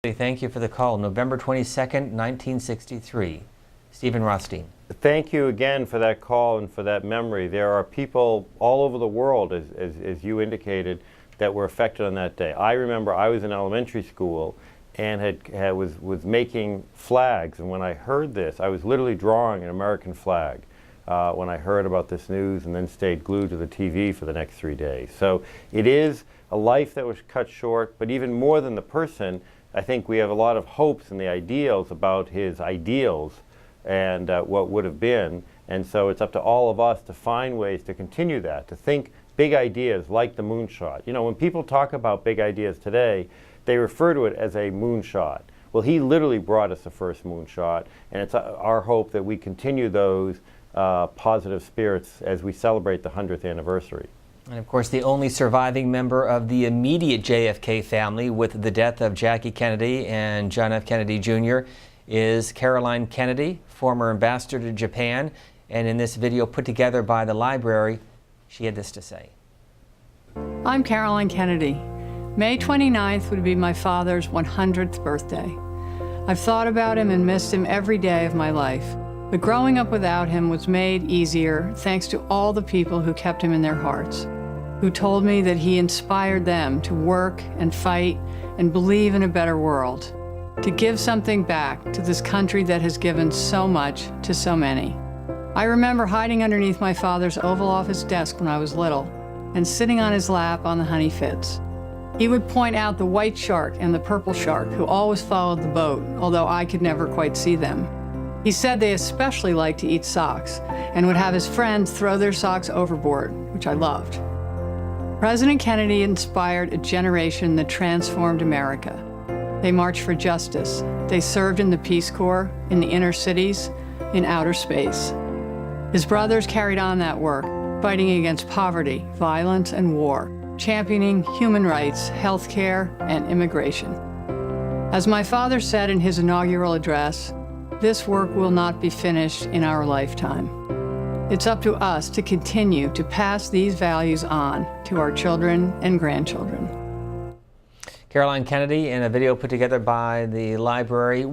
Thank you for the call. November 22nd, 1963. Stephen Rothstein. Thank you again for that call and for that memory. There are people all over the world, as you indicated, that were affected on that day. I remember I was in elementary school and was making flags, and when I heard this, I was literally drawing an American flag when I heard about this news, and then stayed glued to the TV for the next 3 days. So it is a life that was cut short, but even more than the person, I think we have a lot of hopes and the ideals about his ideals and what would have been. And so it's up to all of us to find ways to continue that, to think big ideas like the moonshot. You know, when people talk about big ideas today, they refer to it as a moonshot. Well, he literally brought us the first moonshot, and it's our hope that we continue those positive spirits as we celebrate the 100th anniversary. And of course, the only surviving member of the immediate JFK family with the death of Jackie Kennedy and John F. Kennedy Jr. is Caroline Kennedy, former ambassador to Japan. And in this video put together by the library, she had this to say. I'm Caroline Kennedy. May 29th would be my father's 100th birthday. I've thought about him and missed him every day of my life. But growing up without him was made easier thanks to all the people who kept him in their hearts, who told me that he inspired them to work and fight and believe in a better world, to give something back to this country that has given so much to so many. I remember hiding underneath my father's Oval Office desk when I was little and sitting on his lap on the honey fits. He would point out the white shark and the purple shark who always followed the boat, although I could never quite see them. He said they especially liked to eat socks and would have his friends throw their socks overboard, which I loved. President Kennedy inspired a generation that transformed America. They marched for justice. They served in the Peace Corps, in the inner cities, in outer space. His brothers carried on that work, fighting against poverty, violence, and war, championing human rights, health care, and immigration. As my father said in his inaugural address, this work will not be finished in our lifetime. It's up to us to continue to pass these values on to our children and grandchildren. Caroline Kennedy in a video put together by the library.